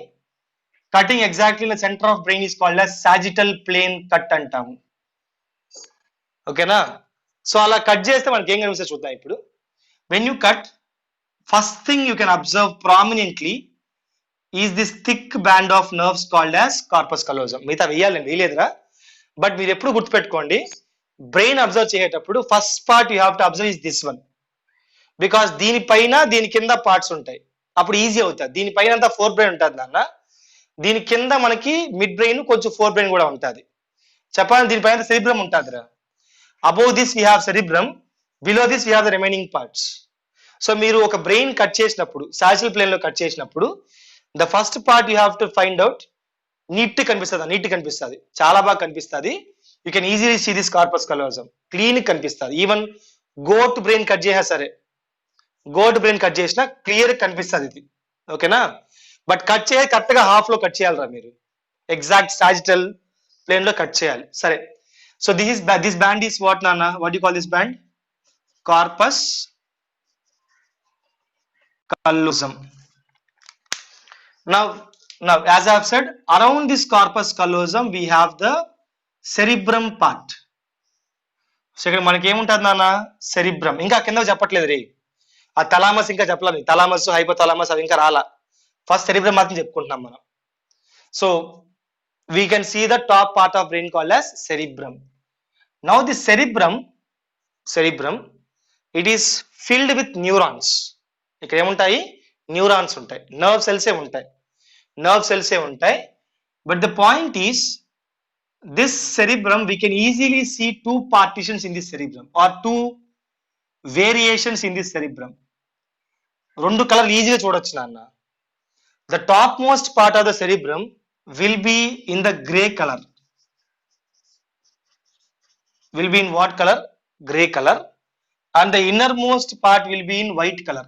Cutting exactly in the centre of brain is called as sagittal plane cut అంటాము. ఓకేనా? సో అలా కట్ చేస్తే మనకి ఏం కనిపిస్తుంది చూద్దాం ఇప్పుడు. When you cut, first thing you can observe prominently is this thick band of nerves called as corpus callosum. మిగతా వేయలేదురా, బట్ మీరు ఎప్పుడు గుర్తుపెట్టుకోండి, బ్రెయిన్ అబ్జర్వ్ చేసేటప్పుడు first part you have to observe is this one, because దీనిపైన దీని కింద parts ఉంటాయి, అప్పుడు ఈజీ అవుతుంది. దీనిపైన అంతా ఫోర్ బ్రెయిన్ ఉంటుంది నాన్న, దీని కింద మనకి మిడ్ బ్రెయిన్ కొంచెం ఫోర్ బ్రెయిన్ కూడా ఉంటుంది. చెప్పాలి, దీనిపైన సెరిబ్రమ్ ఉంటుందిరా. Above this we have cerebrum, below this we have the remaining parts. So మీరు ఒక బ్రెయిన్ కట్ చేసినప్పుడు, సాజిటల్ ప్లేన్ లో కట్ చేసినప్పుడు, the first part you have to find out. Neat కనిపిస్తుంది, చాలా బాగా కనిపిస్తుంది. You can easily see this corpus callosum, clean కనిపిస్తుంది. ఈవెన్ గోట్ బ్రెయిన్ కట్ చేసినా సరే, గోట్ బ్రెయిన్ కట్ చేసినా క్లియర్ కనిపిస్తుంది ఇది. ఓకేనా? బట్ కట్ చేయాలి, కరెక్ట్ గా హాఫ్ లో కట్ చేయాలరా మీరు, ఎగ్జాక్ట్ సాజిటల్ ప్లేన్ లో కట్ చేయాలి. సరే, so this band is what నాన్న, what you call this band? Corpus callosum. Now, as I have said, around this corpus callosum we have the cerebrum part. So ఇక్కడ మనకి ఏముంటుంది నాన్న? Cerebrum. ఇంకా కింద చెప్పట్లేదు రే, ఆ థలామస్ ఇంకా చెప్పలేదు, థలామస్ హైపోథలామస్ అవి ఇంకా రాలా, ఫస్ట్ సెరిబ్రమ్ మాత్రం చెప్పుకుంటున్నాం మనం. So we can see the top part of brain called as cerebrum. Now the cerebrum it is filled with neurons. ఇక్కడ ఏముంటాయి? న్యూరాన్స్ ఉంటాయి, నర్వ్ సెల్సే ఉంటాయి. But the point is this cerebrum we can easily see two partitions in this cerebrum or two variations in this cerebrum. రెండు కలర్లు ఈజీగా చూడొచ్చు నాన్న. The topmost part of the cerebrum will be in the gray color. Will be in what color? Gray color. And the innermost part will be in white color.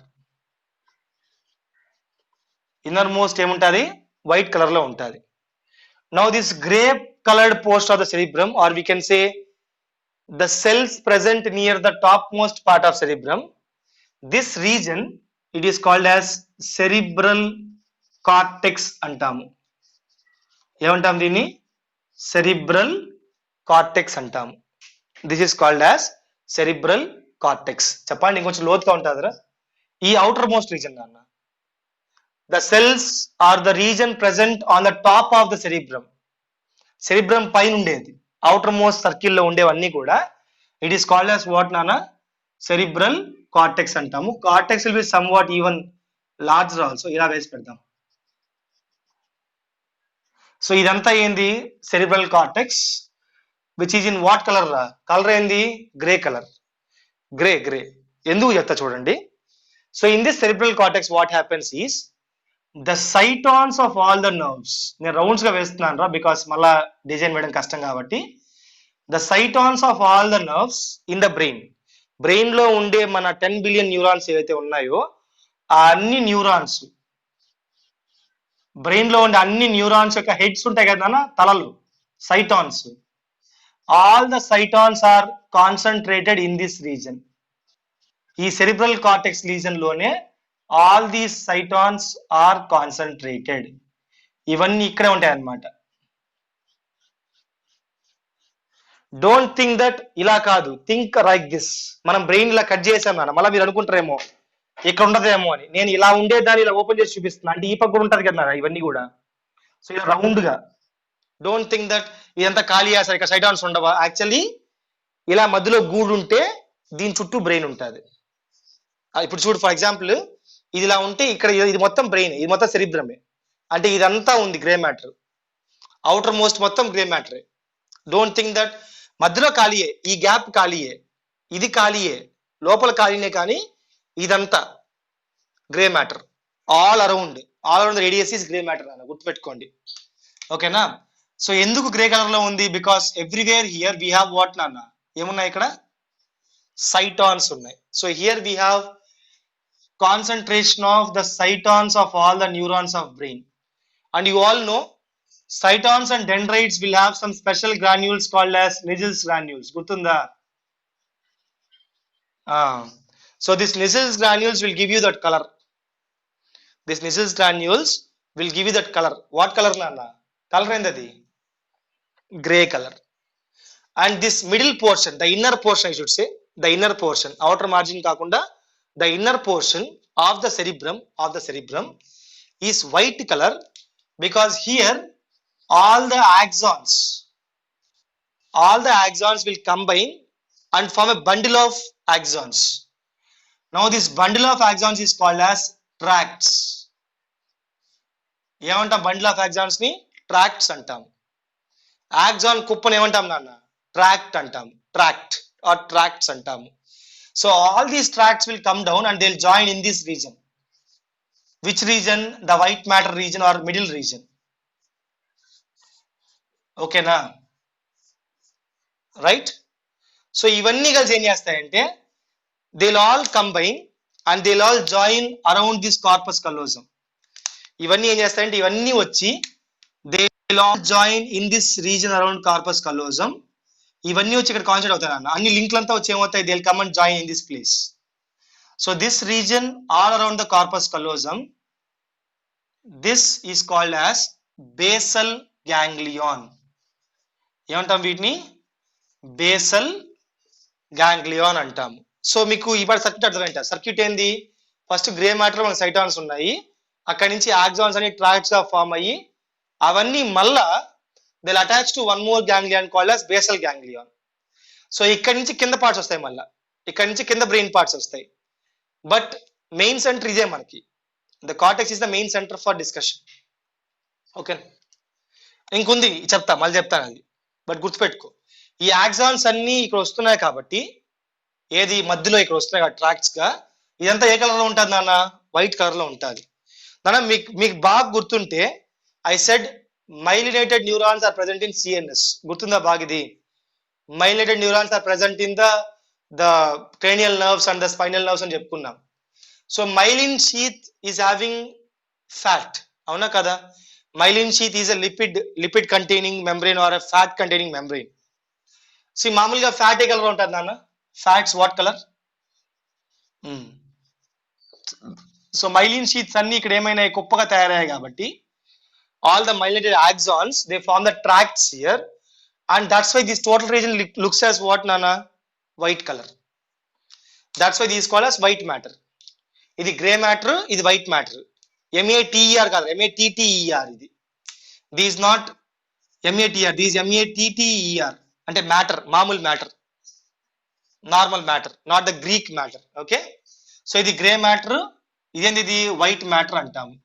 Innermost ఏముంటుంది? White colour లో ఉంటుంది. Now this gray colored portion of the cerebrum, or we can say the cells present near the topmost part of cerebrum, this region it is called as cerebral cortex అంటాము. ఏమంటాం దీన్ని? Cerebral cortex అంటాము. This is called as cerebral cortex. చెప్పండి, ఇంకొంచెం లోతుగా ఉంటుందిరా. ఈ outermost region అన్న, the cells are the region present on the top of the cerebrum. Cerebrum పైన ఉండేది, అవుటర్ మోస్ట్ సర్కిల్లో ఉండేవన్నీ కూడా it is called as what నాన్న? సెరిబ్రల్ కార్టెక్స్ అంటాము. Cortex will be somewhat even larger also. ఇలా వేసి పెడతాం. సో ఇదంతా ఏంది? Cerebral cortex, which is in what colour? Colour ఏంది? Grey colour. గ్రే. ఎందుకు చెప్తా చూడండి. So in this cerebral cortex what happens is the cytons of all the nerves. నేను రౌండ్స్ గా వేస్తున్నాను రా, బికాస్ మళ్ళా డిజైన్ వేయడం కష్టం కాబట్టి. The cytons of all the nerves in the brain లో ఉండే మన 10 బిలియన్ న్యూరాన్స్ ఏవైతే ఉన్నాయో ఆ అన్ని న్యూరాన్స్, బ్రెయిన్ లో ఉండే అన్ని న్యూరాన్స్ యొక్క హెడ్స్ ఉంటాయి కదా తలలు, cytons. All the cytons are concentrated in this region. ఈ సెరిబ్రల్ కార్టెక్స్ రీజన్ లోనే all these cytons are concentrated. ఇవన్నీ ఇక్కడే ఉంటాయి అన్నమాట. డోంట్ థింక్ దట్ ఇలా కాదు, థింక్ లైక్ దిస్. మనం బ్రెయిన్ ఇలా కట్ చేసాం నాన్న, మళ్ళీ మీరు అనుకుంటారేమో ఇక్కడ ఉండదేమో అని. నేను ఇలా ఉండేదాన్ని ఇలా ఓపెన్ చేసి చూపిస్తున్నా, అంటే ఈ పక్క కూడా ఉంటుంది కదా ఇవన్నీ కూడా. సో ఇలా రౌండ్ గా. డోంట్ థింక్ దట్ ఇదంతా ఖాళీ అసలు ఇక్కడ సైటాన్స్ ఉండవా. యాక్చువల్లీ ఇలా మధ్యలో గూడు ఉంటే దీని చుట్టూ బ్రెయిన్ ఉంటుంది. ఇప్పుడు చూడు, ఫర్ ఎగ్జాంపుల్ ఇది ఇలా ఉంటే ఇక్కడ ఇది మొత్తం బ్రెయిన్, ఇది మొత్తం సెరిబ్రమే, అంటే ఇదంతా ఉంది గ్రే మ్యాటర్, అవుటర్ మోస్ట్ మొత్తం గ్రే మ్యాటరే. డోంట్ థింక్ దట్ మధ్యలో ఖాళీయే, ఈ గ్యాప్ ఖాళీయే, ఇది ఖాళీయే, లోపల ఖాళీనే, కానీ ఇదంతా grey matter. All around radius is grey matter అన్న, గుర్తుపెట్టుకోండి. ఓకేనా? సో ఎందుకు గ్రే కలర్ లో ఉంది? Because everywhere here we have what నాన్న? ఏమున్నాయి ఇక్కడ? సైటాన్స్ ఉన్నాయి. So here we have concentration of the cytons of all the neurons of brain, and you all know cytons and dendrites will have some special granules called as Nissls granules. Gurtunda? So this Nissls granules will give you that color. This Nissls granules will give you that color. What color nana? Color endadi? Gray color. And this middle portion, the inner portion I should say, the inner portion, outer margin kakunda, the inner portion of the cerebrum is white color, because here all the axons will combine and form a bundle of axons. Now this bundle of axons is called as tracts. ఏమంటాం bundle of axons ని? Tracts అంటాం. Axon కుప్పని ఏమంటాం నాన్న? Tract అంటాం. Tract or tracts అంటాము. So all these tracts will come down and they'll join in this region. Which region? The white matter region or middle region. Okay na? Right? So ఇవన్నీ కలిసి ఏం చేస్తాయంటే they'll all combine and they'll all join around this corpus callosum. ఇవన్నీ ఏం చేస్తాయంటే ఇవన్నీ వచ్చి they'll all join in this region around corpus callosum. ఇవన్నీ వచ్చి ఇక్కడ కాన్సెంట్ అవుతాయి అన్న. అన్ని లింక్లంతా వచ్చి ఏమవుతాయి? they'll come and join in this place. So this region all around the corpus callosum, this is called as basal ganglion. ఏమంటాం వీటిని? బేసల్ గ్యాంగ్లియాన్ అంటాము. సో మీకు ఇప్పుడు సర్క్యూట్ అర్థమైంట. సర్క్యూట్ ఏంది? ఫస్ట్ గ్రే మ్యాటర్ మనకి సైటాన్స్ ఉన్నాయి, అక్కడి నుంచి ఆక్సాన్స్ అని ట్రాక్ట్స్ గా ఫామ్ అయ్యి అవన్నీ మళ్ళా they attach to one more ganglion called as basal ganglion. So ఇక్కడి నుంచి కింద పార్ట్స్ వస్తాయి, మళ్ళా ఇక్కడి నుంచి కింద బ్రెయిన్ పార్ట్స్ వస్తాయి. బట్ మెయిన్ సెంటర్ ఇదే మనకి. The cortex is the main centre for discussion. Okay, ఇంకుంది చెప్తా, మళ్ళీ చెప్తాను అది. బట్ గుర్తుపెట్టుకో, ఈ ఆక్సాన్స్ అన్ని ఇక్కడ వస్తున్నాయి కాబట్టి, ఏది మధ్యలో ఇక్కడ వస్తున్నాయి కదా ట్రాక్ట్స్ గా, ఇదంతా ఏ కలర్ లో ఉంటుంది నాన్న? వైట్ కలర్ లో ఉంటుంది నాన్న. మీకు బాగా గుర్తుంటే I said myelinated neurons are present in CNS. గుర్తుందా బాగా ఇది? Myelinated neurons are present in the cranial nerves and the spinal nerves అని చెప్పుకున్నాం. So myelin sheath is having fat, అవునా కదా? Myelin sheath is a lipid containing membrane or a fat containing membrane. మామూలుగా fat ఏ colour ఉంటుంది నాన్న? Fats what colour? So myelin sheets అన్ని ఇక్కడ ఏమైనా కుప్పగా తయారయ్యాయి కాబట్టి all the myelinated axons they form the tracts here, and that's why this total region looks as what nana? White color. That's why this is called as white matter. ఇది grey matter, ఇది white matter. MATER కాదు, MATTER. ఇది is not MATER, this is MATTER. అంటే matter, మామూలు matter, normal matter, not the Greek matter. Okay, so ఇది grey matter, ఇదేంది? ఇది white matter అంటాము.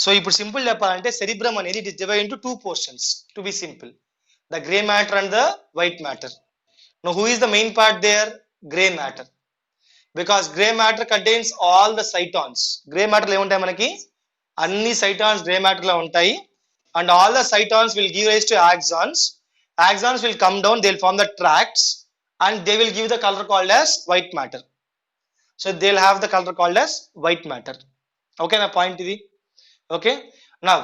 సో ఇప్పుడు సింపుల్ చెప్పాలంటే సెరిబ్రమ్ అనేది it is divided into two portions to be simple, the grey matter and the white matter. Now who is the main part there? Grey matter, because grey matter contains all the cytons. Grey matter ఏముంటాయి మనకి? అన్ని cytons grey matter లో ఉంటాయి. And all the cytons will give rise to axons. Axons will come down, they'll form the tracts and they will give the color called as white matter. So they'll have the color called as white matter. Okay, na point idi. Okay, now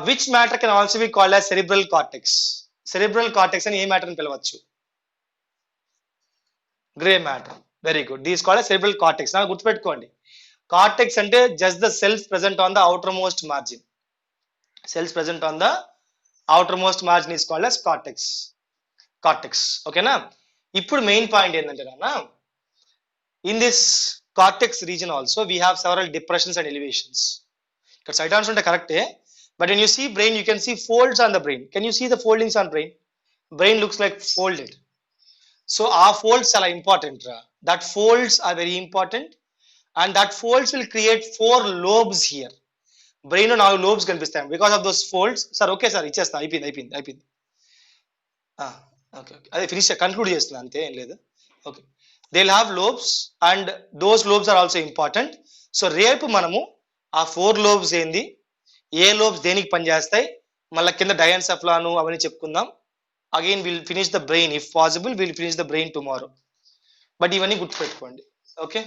which matter can also be called as cerebral cortex? Cerebral cortex ani A matter ni పిలవచ్చు? Gray matter. Very good. This is called as cerebral cortex. నా గుర్తుపెట్టుకోండి, cortex అంటే just the cells present on the outermost margin. Cells present on the outermost margin is called as cortex. Okay na? ఇప్పుడు main point ఏంటంటే నాన్న, in this cortex region also we have several depressions and elevations. ఇక్కడ సైటాన్స్ ఉంటే కరెక్టే, but when you see brain you can see folds on the brain. Can you see the foldings on brain? Brain looks like folded. So our folds చాలా important రా. That folds are very important and that folds will create 4 lobes here. Brain లో 4 lobes కనిపిస్తాయి because of those folds. Sir okay sir, ఇచ్చేస్తా, అయిపోయింది. Okay, అదే finish conclude చేస్తున్నా, అంతే, ఏం లేదు. Okay, they will have lobes and those lobes are also important. So రేపు మనము ఆ 4 లోబ్స్ ఏంది, ఏ లోబ్స్ దేనికి పనిచేస్తాయి, మళ్ళీ కింద డయాన్సెఫ్లాను అవన్నీ చెప్పుకుందాం. Again will finish the brain, if possible will finish the brain tomorrow. But ఇవన్నీ గుర్తుపెట్టుకోండి. ఓకే.